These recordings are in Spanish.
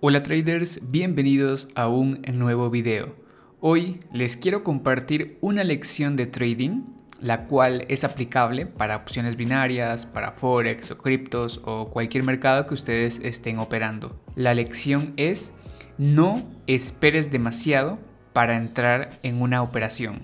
Hola traders, bienvenidos a un nuevo video. Hoy les quiero compartir una lección de trading, la cual es aplicable para opciones binarias, para forex o criptos o cualquier mercado que ustedes estén operando. La lección es: no esperes demasiado para entrar en una operación.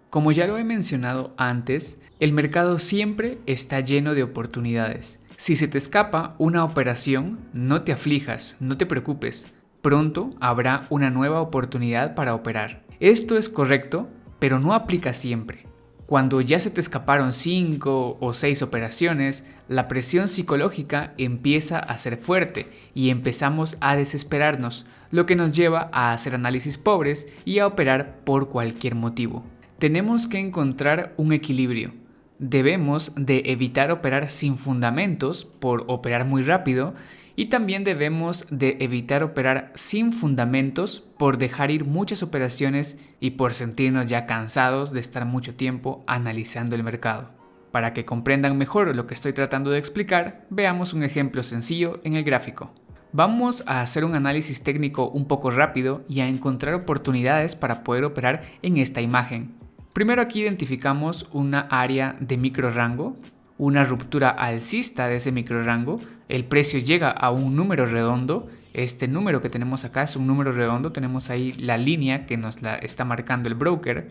Como ya lo he mencionado antes, el mercado siempre está lleno de oportunidades. Si se te escapa una operación, no te aflijas, no te preocupes. Pronto habrá una nueva oportunidad para operar. Esto es correcto, pero no aplica siempre. Cuando ya se te escaparon 5 o 6 operaciones, la presión psicológica empieza a ser fuerte y empezamos a desesperarnos, lo que nos lleva a hacer análisis pobres y a operar por cualquier motivo. Tenemos que encontrar un equilibrio. Debemos de evitar operar sin fundamentos por operar muy rápido y también debemos de evitar operar sin fundamentos por dejar ir muchas operaciones y por sentirnos ya cansados de estar mucho tiempo analizando el mercado. Para que comprendan mejor lo que estoy tratando de explicar, veamos un ejemplo sencillo en el gráfico. Vamos a hacer un análisis técnico un poco rápido y a encontrar oportunidades para poder operar en esta imagen. Primero aquí identificamos una área de micro rango, una ruptura alcista de ese micro rango, el precio llega a un número redondo, este número que tenemos acá es un número redondo, tenemos ahí la línea que nos la está marcando el broker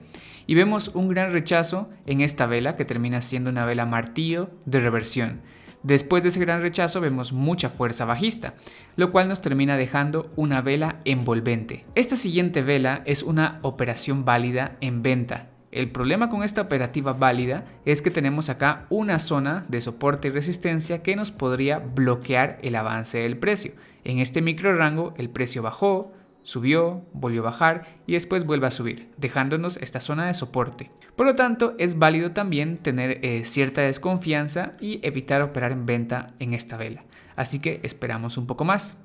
y vemos un gran rechazo en esta vela que termina siendo una vela martillo de reversión. Después de ese gran rechazo vemos mucha fuerza bajista, lo cual nos termina dejando una vela envolvente. Esta siguiente vela es una operación válida en venta. El problema con esta operativa válida es que tenemos acá una zona de soporte y resistencia que nos podría bloquear el avance del precio. En este micro rango el precio bajó, subió, volvió a bajar y después vuelve a subir, dejándonos esta zona de soporte. Por lo tanto, es válido también tener cierta desconfianza y evitar operar en venta en esta vela. Así que esperamos un poco más.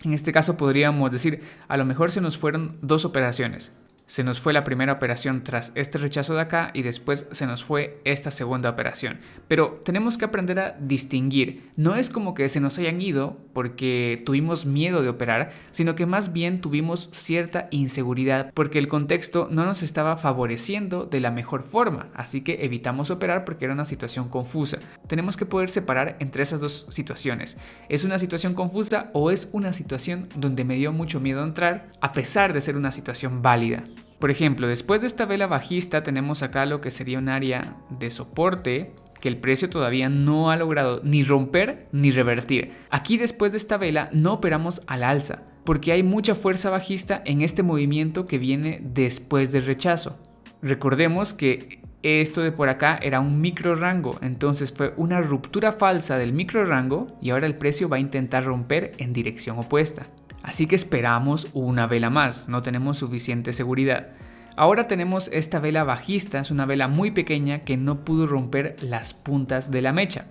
En este caso podríamos decir, a lo mejor se nos fueron 2 operaciones. Se nos fue la primera operación tras este rechazo de acá y después se nos fue esta segunda operación. Pero tenemos que aprender a distinguir. No es como que se nos hayan ido porque tuvimos miedo de operar, sino que más bien tuvimos cierta inseguridad porque el contexto no nos estaba favoreciendo de la mejor forma. Así que evitamos operar porque era una situación confusa. Tenemos que poder separar entre esas dos situaciones. ¿Es una situación confusa o es una situación donde me dio mucho miedo entrar a pesar de ser una situación válida? Por ejemplo, después de esta vela bajista tenemos acá lo que sería un área de soporte que el precio todavía no ha logrado ni romper ni revertir. Aquí después de esta vela no operamos al alza porque hay mucha fuerza bajista en este movimiento que viene después del rechazo. Recordemos que esto de por acá era un micro rango, entonces fue una ruptura falsa del micro rango y ahora el precio va a intentar romper en dirección opuesta. Así que esperamos una vela más, no tenemos suficiente seguridad. Ahora tenemos esta vela bajista, es una vela muy pequeña que no pudo romper las puntas de la mecha.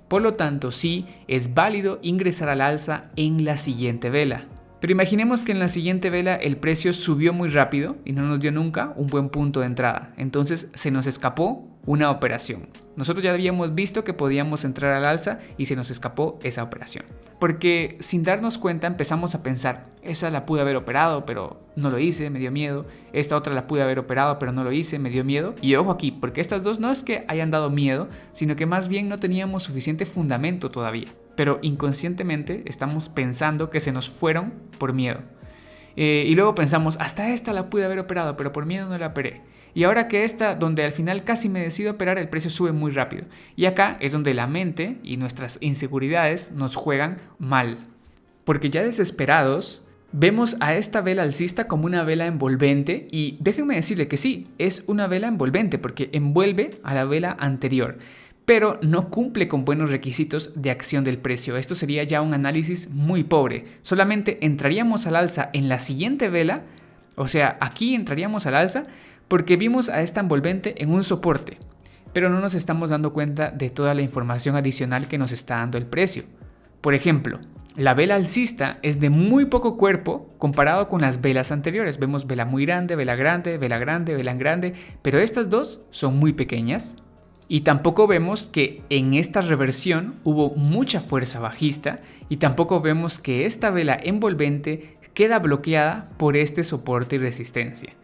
Por lo tanto, sí, es válido ingresar al alza en la siguiente vela. Pero imaginemos que en la siguiente vela el precio subió muy rápido y no nos dio nunca un buen punto de entrada. Entonces se nos escapó una operación. Nosotros ya habíamos visto que podíamos entrar al alza y se nos escapó esa operación. Porque sin darnos cuenta empezamos a pensar, esa la pude haber operado pero no lo hice, me dio miedo. Esta otra la pude haber operado pero no lo hice, me dio miedo. Y ojo aquí, porque estas dos no es que hayan dado miedo, sino que más bien no teníamos suficiente fundamento todavía. Pero inconscientemente estamos pensando que se nos fueron por miedo. Y luego pensamos, hasta esta la pude haber operado, pero por miedo no la operé. Y ahora que esta, donde al final casi me decido operar, el precio sube muy rápido. Y acá es donde la mente y nuestras inseguridades nos juegan mal. Porque ya desesperados, vemos a esta vela alcista como una vela envolvente y déjenme decirle que sí, es una vela envolvente porque envuelve a la vela anterior, pero no cumple con buenos requisitos de acción del precio. Esto sería ya un análisis muy pobre. Solamente entraríamos al alza en la siguiente vela, o sea, aquí entraríamos al alza porque vimos a esta envolvente en un soporte, pero no nos estamos dando cuenta de toda la información adicional que nos está dando el precio. Por ejemplo, la vela alcista es de muy poco cuerpo comparado con las velas anteriores. Vemos vela muy grande, vela grande, vela grande, vela grande, pero estas dos son muy pequeñas. Y tampoco vemos que en esta reversión hubo mucha fuerza bajista y tampoco vemos que esta vela envolvente queda bloqueada por este soporte y resistencia.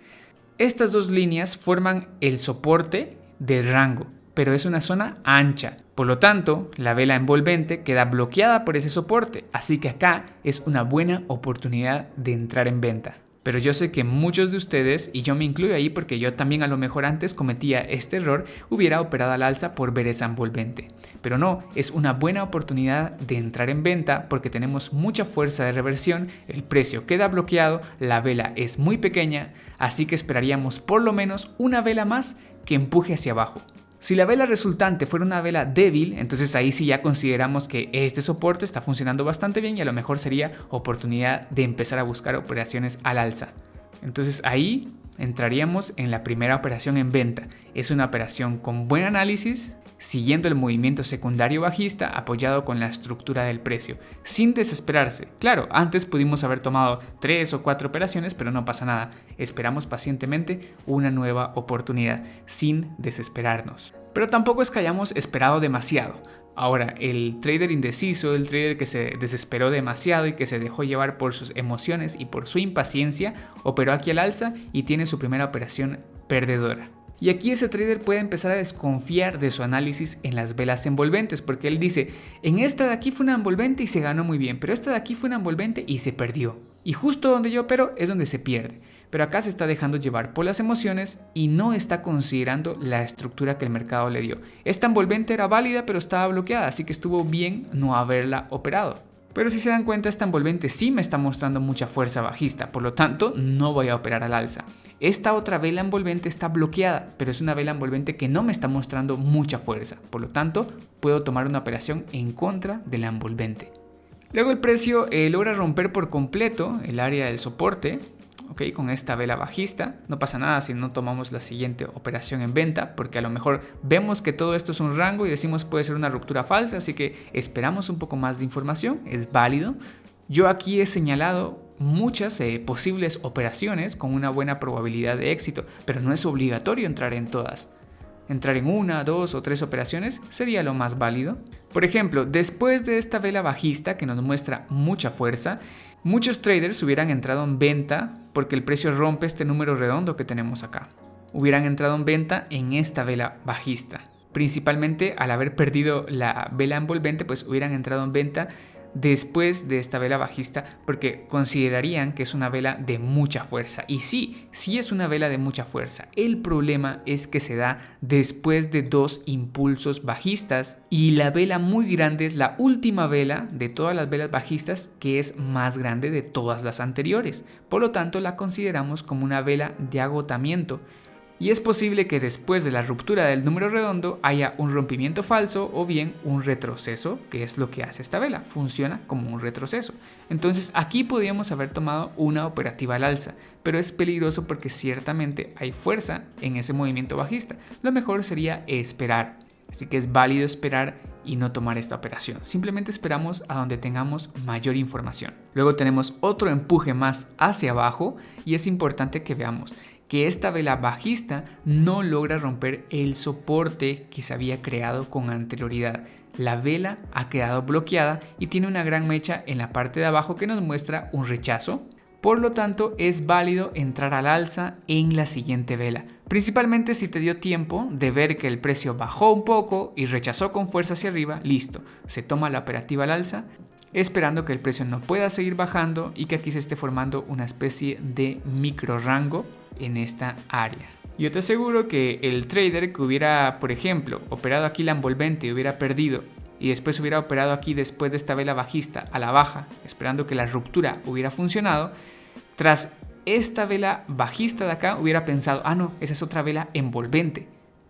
Estas dos líneas forman el soporte del rango, pero es una zona ancha. Por lo tanto, la vela envolvente queda bloqueada por ese soporte, así que acá es una buena oportunidad de entrar en venta. Pero yo sé que muchos de ustedes, y yo me incluyo ahí porque yo también a lo mejor antes cometía este error, hubiera operado al alza por ver esa envolvente. Pero no, es una buena oportunidad de entrar en venta porque tenemos mucha fuerza de reversión, el precio queda bloqueado, la vela es muy pequeña, así que esperaríamos por lo menos una vela más que empuje hacia abajo. Si la vela resultante fuera una vela débil, entonces ahí sí ya consideramos que este soporte está funcionando bastante bien y a lo mejor sería oportunidad de empezar a buscar operaciones al alza. Entonces ahí entraríamos en la primera operación en venta. Es una operación con buen análisis, siguiendo el movimiento secundario bajista apoyado con la estructura del precio, sin desesperarse. Claro, antes pudimos haber tomado 3 o 4 operaciones, pero no pasa nada. Esperamos pacientemente una nueva oportunidad, sin desesperarnos. Pero tampoco es que hayamos esperado demasiado. Ahora, el trader indeciso, el trader que se desesperó demasiado y que se dejó llevar por sus emociones y por su impaciencia, operó aquí al alza y tiene su primera operación perdedora. Y aquí ese trader puede empezar a desconfiar de su análisis en las velas envolventes, porque él dice, en esta de aquí fue una envolvente y se ganó muy bien, pero esta de aquí fue una envolvente y se perdió. Y justo donde yo opero es donde se pierde. Pero acá se está dejando llevar por las emociones y no está considerando la estructura que el mercado le dio. Esta envolvente era válida, pero estaba bloqueada, así que estuvo bien no haberla operado. Pero si se dan cuenta, esta envolvente sí me está mostrando mucha fuerza bajista, por lo tanto no voy a operar al alza. Esta otra vela envolvente está bloqueada, pero es una vela envolvente que no me está mostrando mucha fuerza, por lo tanto puedo tomar una operación en contra de la envolvente. Luego el precio logra romper por completo el área del soporte. Con esta vela bajista, no pasa nada si no tomamos la siguiente operación en venta, porque a lo mejor vemos que todo esto es un rango y decimos puede ser una ruptura falsa, así que esperamos un poco más de información, es válido. Yo aquí he señalado muchas posibles operaciones con una buena probabilidad de éxito, pero no es obligatorio entrar en todas. Entrar en 1, 2 o 3 operaciones sería lo más válido. Por ejemplo, después de esta vela bajista que nos muestra mucha fuerza, muchos traders hubieran entrado en venta porque el precio rompe este número redondo que tenemos acá. Hubieran entrado en venta en esta vela bajista. Principalmente al haber perdido la vela envolvente, pues hubieran entrado en venta después de esta vela bajista porque considerarían que es una vela de mucha fuerza. Y sí es una vela de mucha fuerza. El problema es que se da después de 2 impulsos bajistas y la vela muy grande es la última vela de todas las velas bajistas que es más grande de todas las anteriores. Por lo tanto, la consideramos como una vela de agotamiento. Y es posible que después de la ruptura del número redondo haya un rompimiento falso o bien un retroceso, que es lo que hace esta vela, funciona como un retroceso. Entonces aquí podríamos haber tomado una operativa al alza, pero es peligroso porque ciertamente hay fuerza en ese movimiento bajista. Lo mejor sería esperar, así que es válido esperar y no tomar esta operación. Simplemente esperamos a donde tengamos mayor información. Luego tenemos otro empuje más hacia abajo y es importante que veamos que esta vela bajista no logra romper el soporte que se había creado con anterioridad. La vela ha quedado bloqueada y tiene una gran mecha en la parte de abajo que nos muestra un rechazo. Por lo tanto, es válido entrar al alza en la siguiente vela. Principalmente si te dio tiempo de ver que el precio bajó un poco y rechazó con fuerza hacia arriba, listo, se toma la operativa al alza, esperando que el precio no pueda seguir bajando y que aquí se esté formando una especie de micro rango en esta área. Yo te aseguro que el trader que hubiera, por ejemplo, operado aquí la envolvente y hubiera perdido y después hubiera operado aquí después de esta vela bajista a la baja, esperando que la ruptura hubiera funcionado, tras esta vela bajista de acá hubiera pensado, no, esa es otra vela envolvente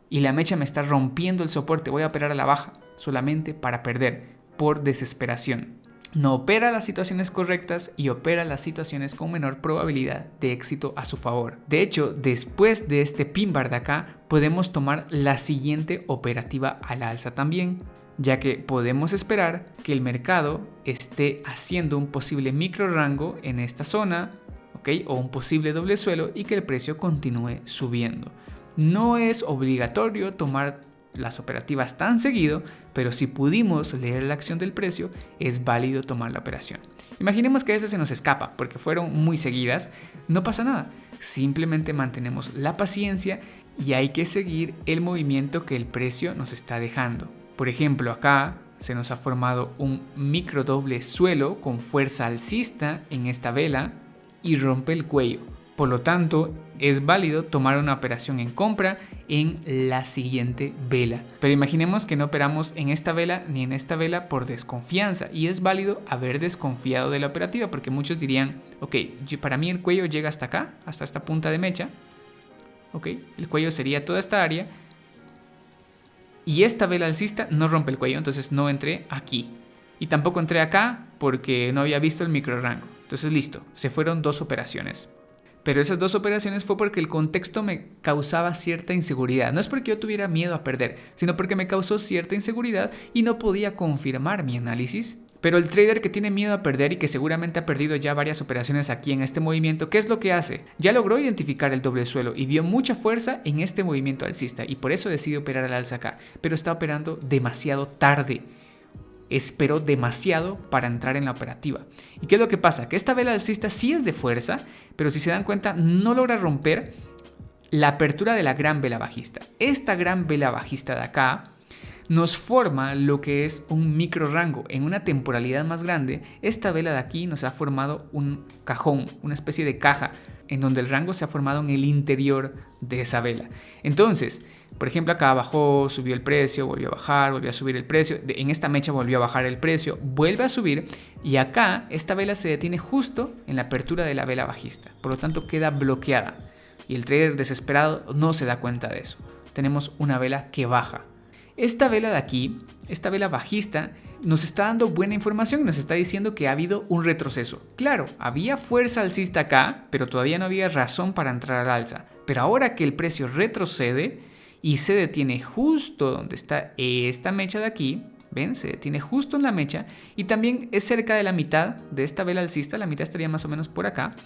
y la mecha me está rompiendo el soporte, voy a operar a la baja solamente para perder por desesperación. No opera las situaciones correctas y opera las situaciones con menor probabilidad de éxito a su favor. De hecho, después de este pin bar de acá, podemos tomar la siguiente operativa al alza también, ya que podemos esperar que el mercado esté haciendo un posible micro rango en esta zona, o un posible doble suelo y que el precio continúe subiendo. No es obligatorio tomar las operativas tan seguido, pero si pudimos leer la acción del precio, es válido tomar la operación. Imaginemos que esta se nos escapa porque fueron muy seguidas, no pasa nada, simplemente mantenemos la paciencia y hay que seguir el movimiento que el precio nos está dejando. Por ejemplo, acá se nos ha formado un micro doble suelo con fuerza alcista en esta vela y rompe el cuello. Por lo tanto, es válido tomar una operación en compra en la siguiente vela. Pero imaginemos que no operamos en esta vela ni en esta vela por desconfianza, y es válido haber desconfiado de la operativa, porque muchos dirían, ok, para mí el cuello llega hasta acá, hasta esta punta de mecha. Ok, el cuello sería toda esta área y esta vela alcista no rompe el cuello, entonces no entré aquí. Y tampoco entré acá porque no había visto el micro rango. Entonces listo, se fueron 2 operaciones. Pero esas 2 operaciones fue porque el contexto me causaba cierta inseguridad. No es porque yo tuviera miedo a perder, sino porque me causó cierta inseguridad y no podía confirmar mi análisis. Pero el trader que tiene miedo a perder y que seguramente ha perdido ya varias operaciones aquí en este movimiento, ¿qué es lo que hace? Ya logró identificar el doble suelo y vio mucha fuerza en este movimiento alcista y por eso decide operar al alza acá. Pero está operando demasiado tarde. Esperó demasiado para entrar en la operativa. ¿Y qué es lo que pasa? Que esta vela alcista sí es de fuerza, pero si se dan cuenta no logra romper la apertura de la gran vela bajista. Esta gran vela bajista de acá nos forma lo que es un micro rango. En una temporalidad más grande, esta vela de aquí nos ha formado un cajón, una especie de caja, en donde el rango se ha formado en el interior de esa vela. Entonces, por ejemplo, acá bajó, subió el precio, volvió a bajar, volvió a subir el precio. En esta mecha volvió a bajar el precio, vuelve a subir y acá esta vela se detiene justo en la apertura de la vela bajista. Por lo tanto, queda bloqueada y el trader desesperado no se da cuenta de eso. Tenemos una vela que baja. Esta vela de aquí, esta vela bajista, nos está dando buena información y nos está diciendo que ha habido un retroceso. Claro, había fuerza alcista acá, pero todavía no había razón para entrar al alza. Pero ahora que el precio retrocede y se detiene justo donde está esta mecha de aquí, ¿ven? Se detiene justo en la mecha y también es cerca de la mitad de esta vela alcista, la mitad estaría más o menos por acá.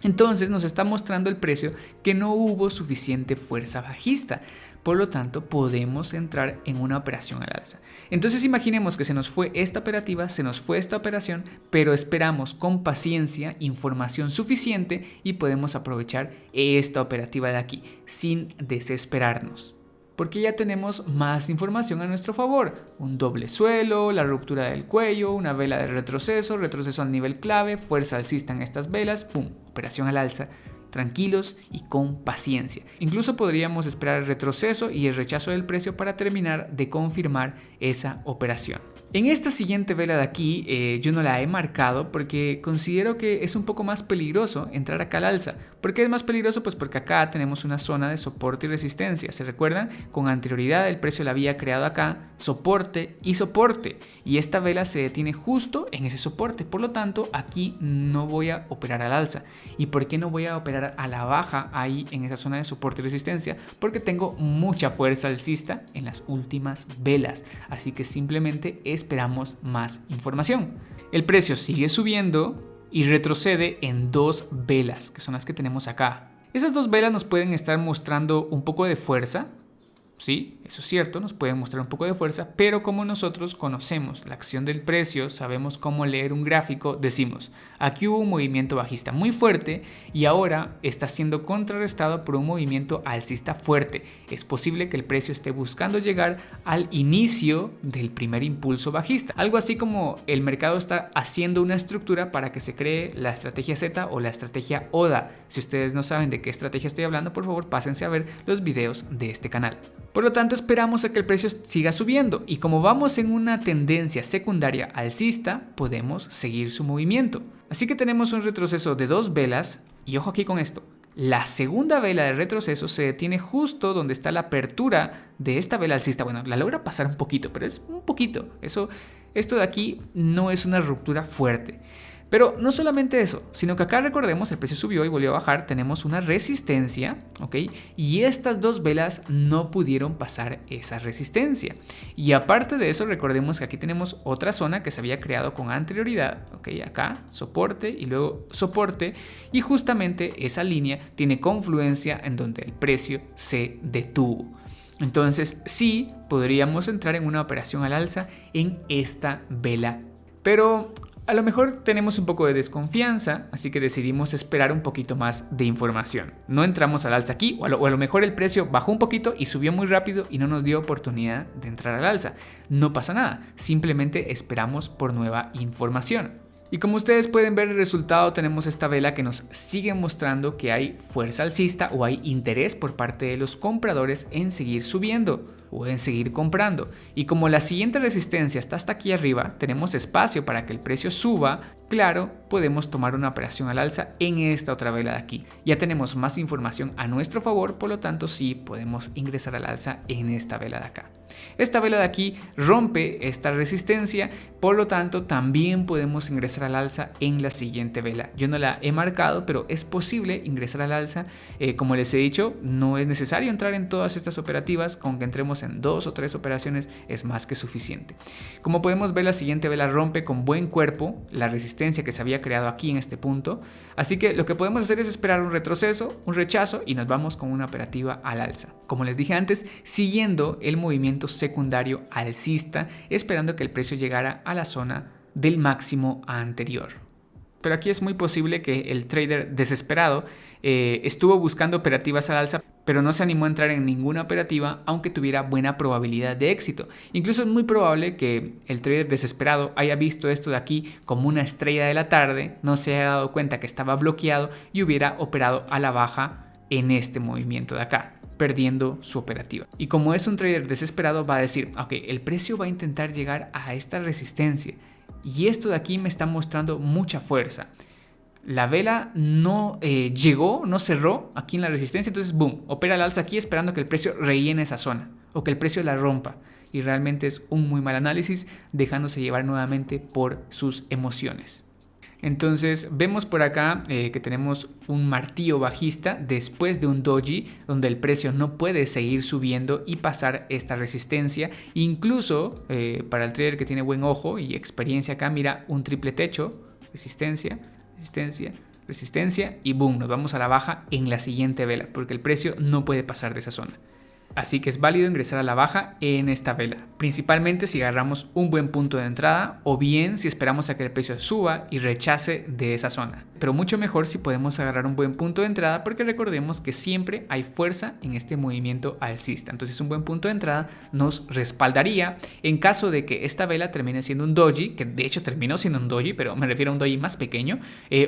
Entonces nos está mostrando el precio que no hubo suficiente fuerza bajista. Por lo tanto, podemos entrar en una operación al alza. Entonces imaginemos que se nos fue esta operativa, se nos fue esta operación, pero esperamos con paciencia información suficiente y podemos aprovechar esta operativa de aquí sin desesperarnos. Porque ya tenemos más información a nuestro favor. Un doble suelo, la ruptura del cuello, una vela de retroceso, retroceso al nivel clave, fuerza alcista en estas velas, ¡pum! Operación al alza. Tranquilos y con paciencia. Incluso podríamos esperar el retroceso y el rechazo del precio para terminar de confirmar esa operación. En esta siguiente vela de aquí yo no la he marcado porque considero que es un poco más peligroso entrar acá al alza. ¿Por qué es más peligroso? Pues porque acá tenemos una zona de soporte y resistencia. ¿Se recuerdan? Con anterioridad el precio la había creado acá, soporte y soporte. Y esta vela se detiene justo en ese soporte. Por lo tanto, aquí no voy a operar al alza. ¿Y por qué no voy a operar a la baja ahí en esa zona de soporte y resistencia? Porque tengo mucha fuerza alcista en las últimas velas. Así que simplemente esperamos más información. El precio sigue subiendo y retrocede en 2 velas, que son las que tenemos acá. Esas 2 velas nos pueden estar mostrando un poco de fuerza. Sí, eso es cierto, nos pueden mostrar un poco de fuerza, pero como nosotros conocemos la acción del precio, sabemos cómo leer un gráfico, decimos, aquí hubo un movimiento bajista muy fuerte y ahora está siendo contrarrestado por un movimiento alcista fuerte. Es posible que el precio esté buscando llegar al inicio del primer impulso bajista. Algo así como el mercado está haciendo una estructura para que se cree la estrategia Z o la estrategia ODA. Si ustedes no saben de qué estrategia estoy hablando, por favor pásense a ver los videos de este canal. Por lo tanto, esperamos a que el precio siga subiendo y como vamos en una tendencia secundaria alcista, podemos seguir su movimiento. Así que tenemos un retroceso de 2 velas y ojo aquí con esto. La segunda vela de retroceso se detiene justo donde está la apertura de esta vela alcista. Bueno, la logra pasar un poquito, pero es un poquito. Esto de aquí no es una ruptura fuerte. Pero no solamente eso, sino que acá recordemos el precio subió y volvió a bajar, tenemos una resistencia, ¿ok? Y estas 2 velas no pudieron pasar esa resistencia. Y aparte de eso, recordemos que aquí tenemos otra zona que se había creado con anterioridad, ¿ok? Acá, soporte y luego soporte. Y justamente esa línea tiene confluencia en donde el precio se detuvo. Entonces sí podríamos entrar en una operación al alza en esta vela. Pero a lo mejor tenemos un poco de desconfianza, así que decidimos esperar un poquito más de información. No entramos al alza aquí, o a lo mejor el precio bajó un poquito y subió muy rápido y no nos dio oportunidad de entrar al alza. No pasa nada, simplemente esperamos por nueva información. Y como ustedes pueden ver el resultado, tenemos esta vela que nos sigue mostrando que hay fuerza alcista o hay interés por parte de los compradores en seguir subiendo o en seguir comprando. Y como la siguiente resistencia está hasta aquí arriba, tenemos espacio para que el precio suba. Claro, podemos tomar una operación al alza en esta otra vela de aquí. Ya tenemos más información a nuestro favor, por lo tanto sí podemos ingresar al alza en esta vela de acá. Esta vela de aquí rompe esta resistencia, por lo tanto también podemos ingresar al alza en la siguiente vela. Yo no la he marcado, pero es posible ingresar al alza. Como les he dicho, no es necesario entrar en todas estas operativas, con que entremos en 2 o 3 operaciones es más que suficiente. Como podemos ver, la siguiente vela rompe con buen cuerpo la resistencia que se había creado aquí en este punto, así que lo que podemos hacer es esperar un retroceso, un rechazo y nos vamos con una operativa al alza. Como les dije antes, siguiendo el movimiento secundario alcista, esperando que el precio llegara a la zona del máximo anterior. Pero aquí es muy posible que el trader desesperado estuvo buscando operativas al alza, pero no se animó a entrar en ninguna operativa aunque tuviera buena probabilidad de éxito. Incluso es muy probable que el trader desesperado haya visto esto de aquí como una estrella de la tarde, no se haya dado cuenta que estaba bloqueado y hubiera operado a la baja en este movimiento de acá, perdiendo su operativa. Y como es un trader desesperado, va a decir, ok, el precio va a intentar llegar a esta resistencia y esto de aquí me está mostrando mucha fuerza. La vela no llegó, no cerró aquí en la resistencia, entonces boom, opera al alza aquí esperando que el precio rellene esa zona o que el precio la rompa. Y realmente es un muy mal análisis, dejándose llevar nuevamente por sus emociones. Entonces vemos por acá que tenemos un martillo bajista después de un doji donde el precio no puede seguir subiendo y pasar esta resistencia. Incluso para el trader que tiene buen ojo y experiencia acá, mira un triple techo, resistencia, resistencia, resistencia y boom, nos vamos a la baja en la siguiente vela porque el precio no puede pasar de esa zona. Así que es válido ingresar a la baja en esta vela, principalmente si agarramos un buen punto de entrada o bien si esperamos a que el precio suba y rechace de esa zona. Pero mucho mejor si podemos agarrar un buen punto de entrada porque recordemos que siempre hay fuerza en este movimiento alcista. Entonces un buen punto de entrada nos respaldaría en caso de que esta vela termine siendo un doji, que de hecho terminó siendo un doji, pero me refiero a un doji más pequeño,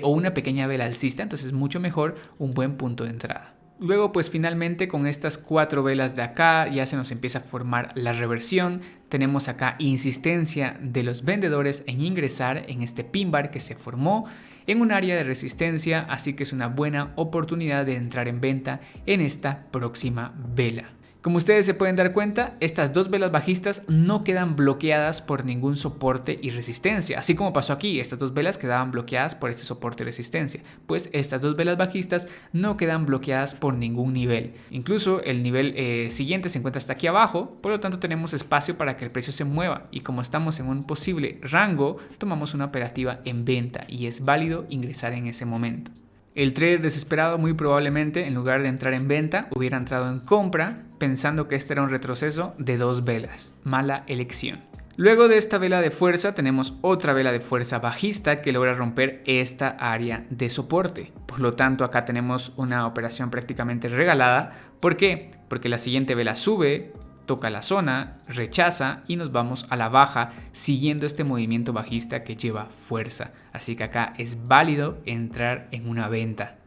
o una pequeña vela alcista, entonces mucho mejor un buen punto de entrada. Luego pues finalmente con estas 4 velas de acá ya se nos empieza a formar la reversión. Tenemos acá insistencia de los vendedores en ingresar en este pin bar que se formó en un área de resistencia, así que es una buena oportunidad de entrar en venta en esta próxima vela. Como ustedes se pueden dar cuenta, estas 2 velas bajistas no quedan bloqueadas por ningún soporte y resistencia. Así como pasó aquí, estas 2 velas quedaban bloqueadas por este soporte y resistencia. Pues estas 2 velas bajistas no quedan bloqueadas por ningún nivel. Incluso el nivel siguiente se encuentra hasta aquí abajo, por lo tanto tenemos espacio para que el precio se mueva. Y como estamos en un posible rango, tomamos una operativa en venta y es válido ingresar en ese momento. El trader desesperado muy probablemente en lugar de entrar en venta hubiera entrado en compra pensando que este era un retroceso de 2 velas. Mala elección. Luego de esta vela de fuerza tenemos otra vela de fuerza bajista que logra romper esta área de soporte. Por lo tanto acá tenemos una operación prácticamente regalada. ¿Por qué? Porque la siguiente vela sube, toca la zona, rechaza y nos vamos a la baja siguiendo este movimiento bajista que lleva fuerza. Así que acá es válido entrar en una venta.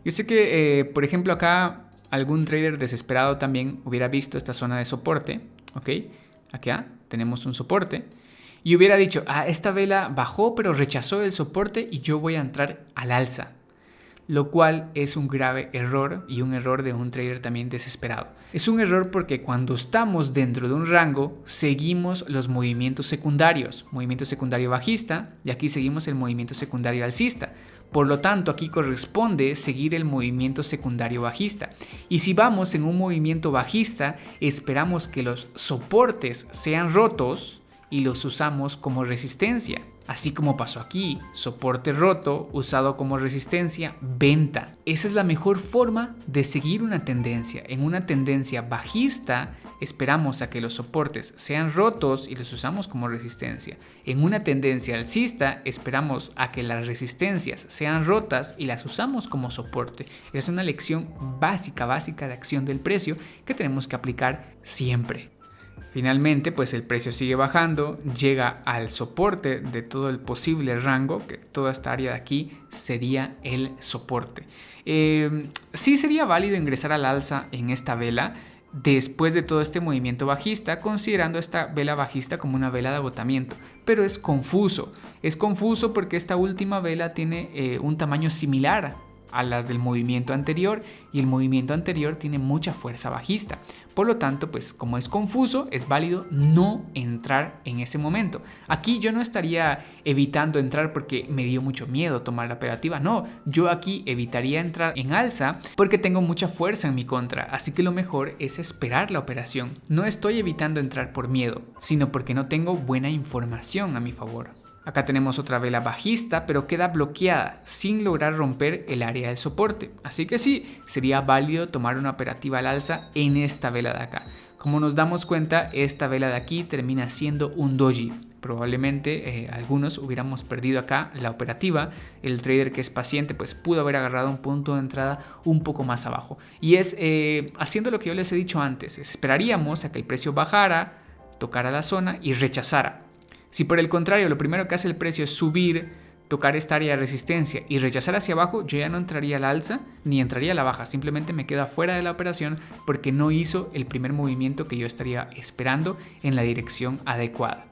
Yo sé que, por ejemplo, acá algún trader desesperado también hubiera visto esta zona de soporte, ¿ok? Acá tenemos un soporte y hubiera dicho, esta vela bajó pero rechazó el soporte y yo voy a entrar al alza. Lo cual es un grave error y un error de un trader también desesperado. Es un error porque cuando estamos dentro de un rango seguimos los movimientos secundarios, movimiento secundario bajista y aquí seguimos el movimiento secundario alcista. Por lo tanto, aquí corresponde seguir el movimiento secundario bajista. Y si vamos en un movimiento bajista, esperamos que los soportes sean rotos y los usamos como resistencia. Así como pasó aquí, soporte roto, usado como resistencia, venta. Esa es la mejor forma de seguir una tendencia. En una tendencia bajista, esperamos a que los soportes sean rotos y los usamos como resistencia. En una tendencia alcista, esperamos a que las resistencias sean rotas y las usamos como soporte. Esa es una lección básica de acción del precio que tenemos que aplicar siempre. Finalmente, pues el precio sigue bajando, llega al soporte de todo el posible rango, que toda esta área de aquí sería el soporte. Sí sería válido ingresar al alza en esta vela después de todo este movimiento bajista, considerando esta vela bajista como una vela de agotamiento, pero es confuso porque esta última vela tiene un tamaño similar a las del movimiento anterior y el movimiento anterior tiene mucha fuerza bajista. Por lo tanto, pues como es confuso, es válido no entrar en ese momento. Aquí yo no estaría evitando entrar porque me dio mucho miedo tomar la operativa. No, yo aquí evitaría entrar en alza porque tengo mucha fuerza en mi contra. Así que lo mejor es esperar la operación. No estoy evitando entrar por miedo, sino porque no tengo buena información a mi favor. Acá tenemos otra vela bajista, pero queda bloqueada sin lograr romper el área del soporte. Así que sí, sería válido tomar una operativa al alza en esta vela de acá. Como nos damos cuenta, esta vela de aquí termina siendo un doji. Probablemente algunos hubiéramos perdido acá la operativa. El trader que es paciente pues pudo haber agarrado un punto de entrada un poco más abajo. Y es haciendo lo que yo les he dicho antes. Esperaríamos a que el precio bajara, tocara la zona y rechazara. Si por el contrario lo primero que hace el precio es subir, tocar esta área de resistencia y rechazar hacia abajo, yo ya no entraría a la alza ni entraría a la baja, simplemente me quedo fuera de la operación porque no hizo el primer movimiento que yo estaría esperando en la dirección adecuada.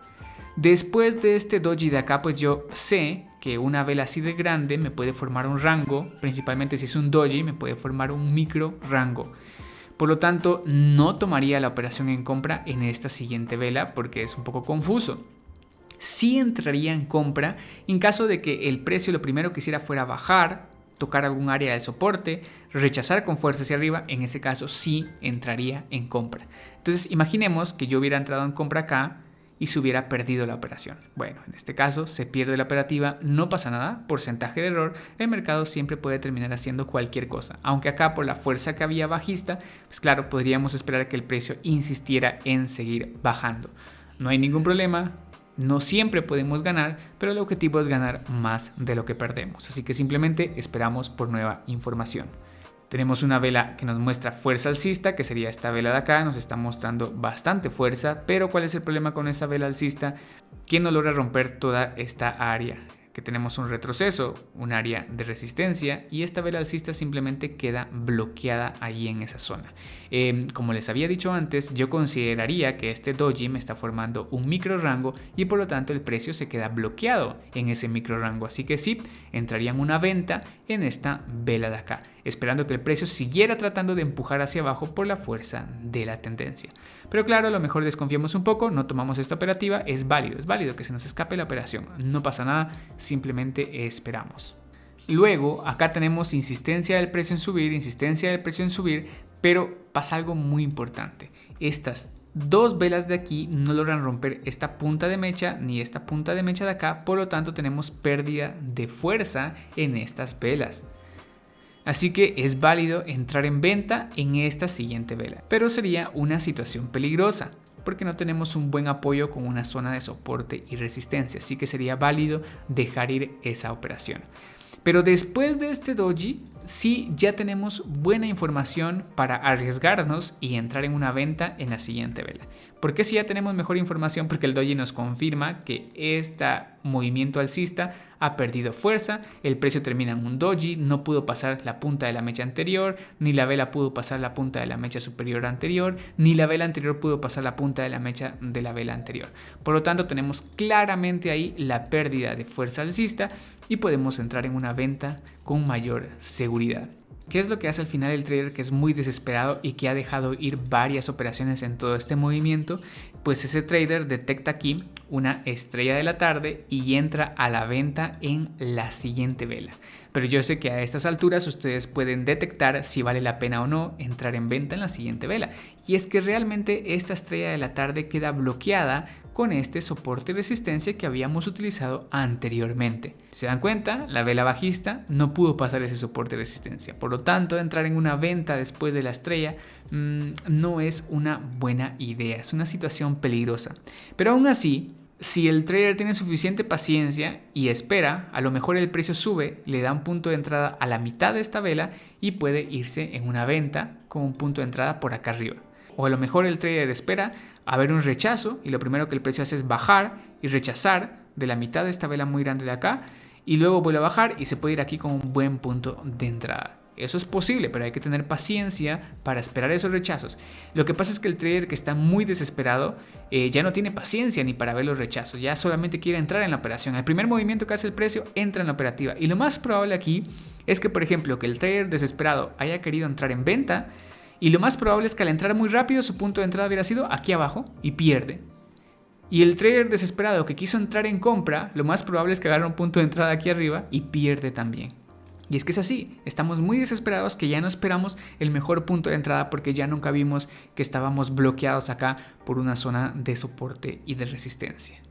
Después de este doji de acá, pues yo sé que una vela así de grande me puede formar un rango, principalmente si es un doji me puede formar un micro rango. Por lo tanto, no tomaría la operación en compra en esta siguiente vela porque es un poco confuso. Sí entraría en compra en caso de que el precio lo primero que hiciera fuera bajar, tocar algún área de soporte, rechazar con fuerza hacia arriba, en ese caso sí entraría en compra. Entonces imaginemos que yo hubiera entrado en compra acá y se hubiera perdido la operación. Bueno, en este caso se pierde la operativa, no pasa nada, porcentaje de error, el mercado siempre puede terminar haciendo cualquier cosa. Aunque acá por la fuerza que había bajista, pues claro, podríamos esperar que el precio insistiera en seguir bajando. No hay ningún problema. No siempre podemos ganar, pero el objetivo es ganar más de lo que perdemos. Así que simplemente esperamos por nueva información. Tenemos una vela que nos muestra fuerza alcista, que sería esta vela de acá. Nos está mostrando bastante fuerza, pero ¿cuál es el problema con esta vela alcista? Que no logra romper toda esta área. Que tenemos un retroceso, un área de resistencia y esta vela alcista simplemente queda bloqueada allí en esa zona. Como les había dicho antes, yo consideraría que este doji me está formando un micro rango y por lo tanto el precio se queda bloqueado en ese micro rango. Así que sí, entraría en una venta en esta vela de acá, esperando que el precio siguiera tratando de empujar hacia abajo por la fuerza de la tendencia. Pero claro, a lo mejor desconfiamos un poco, no tomamos esta operativa, es válido que se nos escape la operación, no pasa nada, simplemente esperamos. Luego, acá tenemos insistencia del precio en subir, pero pasa algo muy importante. Estas dos velas de aquí no logran romper esta punta de mecha ni esta punta de mecha de acá, por lo tanto tenemos pérdida de fuerza en estas velas. Así que es válido entrar en venta en esta siguiente vela, pero sería una situación peligrosa porque no tenemos un buen apoyo con una zona de soporte y resistencia, así que sería válido dejar ir esa operación. Pero después de este doji, sí ya tenemos buena información para arriesgarnos y entrar en una venta en la siguiente vela. ¿Por qué si ya tenemos mejor información? Porque el doji nos confirma que este movimiento alcista ha perdido fuerza, el precio termina en un doji, no pudo pasar la punta de la mecha anterior, ni la vela pudo pasar la punta de la mecha superior anterior, ni la vela anterior pudo pasar la punta de la mecha de la vela anterior. Por lo tanto, tenemos claramente ahí la pérdida de fuerza alcista y podemos entrar en una venta con mayor seguridad. ¿Qué es lo que hace al final el trader que es muy desesperado y que ha dejado ir varias operaciones en todo este movimiento? Pues ese trader detecta aquí una estrella de la tarde y entra a la venta en la siguiente vela. Pero yo sé que a estas alturas ustedes pueden detectar si vale la pena o no entrar en venta en la siguiente vela. Y es que realmente esta estrella de la tarde queda bloqueada con este soporte y resistencia que habíamos utilizado anteriormente. Si se dan cuenta, la vela bajista no pudo pasar ese soporte y resistencia. Por lo tanto, entrar en una venta después de la estrella no es una buena idea. Es una situación peligrosa. Pero aún así, si el trader tiene suficiente paciencia y espera, a lo mejor el precio sube, le da un punto de entrada a la mitad de esta vela y puede irse en una venta con un punto de entrada por acá arriba. O a lo mejor el trader espera a ver un rechazo y lo primero que el precio hace es bajar y rechazar de la mitad de esta vela muy grande de acá y luego vuelve a bajar y se puede ir aquí con un buen punto de entrada. Eso es posible, pero hay que tener paciencia para esperar esos rechazos. Lo que pasa es que el trader que está muy desesperado ya no tiene paciencia ni para ver los rechazos, ya solamente quiere entrar en la operación. El primer movimiento que hace el precio entra en la operativa. Y lo más probable aquí es que, por ejemplo, que el trader desesperado haya querido entrar en venta y lo más probable es que al entrar muy rápido su punto de entrada hubiera sido aquí abajo y pierde. Y el trader desesperado que quiso entrar en compra, lo más probable es que agarre un punto de entrada aquí arriba y pierde también. Y es que es así, estamos muy desesperados que ya no esperamos el mejor punto de entrada porque ya nunca vimos que estábamos bloqueados acá por una zona de soporte y de resistencia.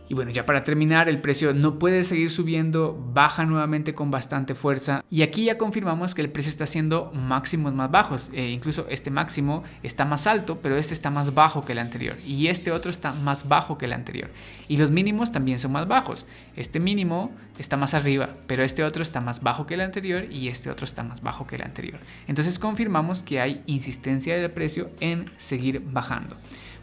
Y bueno, ya para terminar, el precio no puede seguir subiendo, baja nuevamente con bastante fuerza y aquí ya confirmamos que el precio está haciendo máximos más bajos. Incluso este máximo está más alto, pero este está más bajo que el anterior y este otro está más bajo que el anterior. Y los mínimos también son más bajos. Este mínimo está más arriba, pero este otro está más bajo que el anterior y este otro está más bajo que el anterior. Entonces confirmamos que hay insistencia del precio en seguir bajando.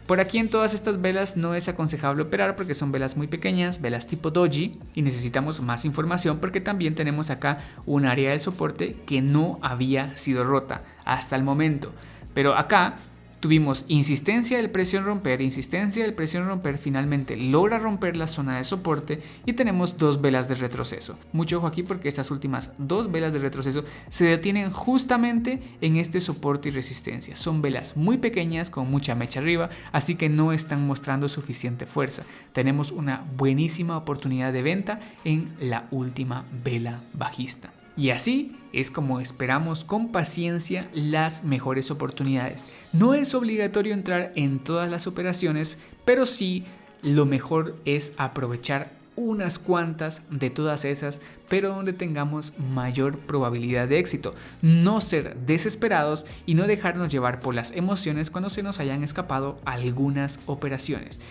Por aquí en todas estas velas no es aconsejable operar porque son velas muy pequeñas, velas tipo doji y necesitamos más información porque también tenemos acá un área de soporte que no había sido rota hasta el momento. Pero acá tuvimos insistencia del precio en romper, finalmente logra romper la zona de soporte y tenemos dos velas de retroceso. Mucho ojo aquí porque estas últimas dos velas de retroceso se detienen justamente en este soporte y resistencia. Son velas muy pequeñas con mucha mecha arriba, así que no están mostrando suficiente fuerza. Tenemos una buenísima oportunidad de venta en la última vela bajista. Y así es como esperamos con paciencia las mejores oportunidades. No es obligatorio entrar en todas las operaciones, pero sí lo mejor es aprovechar unas cuantas de todas esas, pero donde tengamos mayor probabilidad de éxito. No ser desesperados y no dejarnos llevar por las emociones cuando se nos hayan escapado algunas operaciones.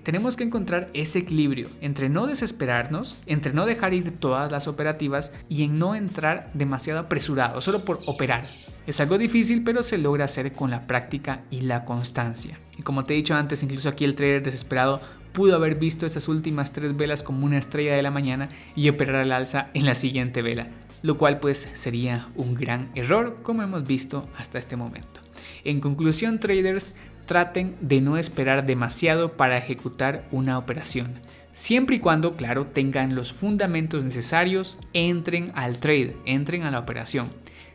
Tenemos que encontrar ese equilibrio entre no desesperarnos, entre no dejar ir todas las operativas y en no entrar demasiado apresurado, solo por operar. Es algo difícil, pero se logra hacer con la práctica y la constancia. Y como te he dicho antes, incluso aquí el trader desesperado pudo haber visto estas últimas tres velas como una estrella de la mañana y operar al alza en la siguiente vela, lo cual pues sería un gran error como hemos visto hasta este momento. En conclusión, traders, traten de no esperar demasiado para ejecutar una operación. Siempre y cuando, claro, tengan los fundamentos necesarios, entren al trade, entren a la operación.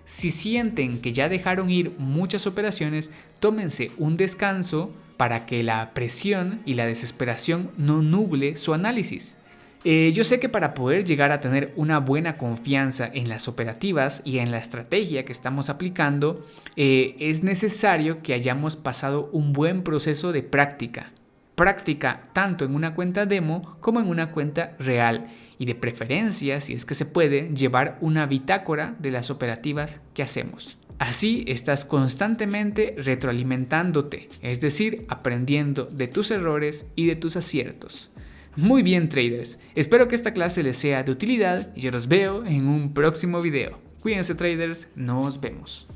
Si sienten que ya dejaron ir muchas operaciones, tómense un descanso para que la presión y la desesperación no nuble su análisis. Yo sé que para poder llegar a tener una buena confianza en las operativas y en la estrategia que estamos aplicando, es necesario que hayamos pasado un buen proceso de práctica. Práctica tanto en una cuenta demo como en una cuenta real. Y de preferencia, si es que se puede, llevar una bitácora de las operativas que hacemos. Así estás constantemente retroalimentándote, es decir, aprendiendo de tus errores y de tus aciertos. Muy bien, traders, espero que esta clase les sea de utilidad y yo los veo en un próximo video. Cuídense, traders, nos vemos.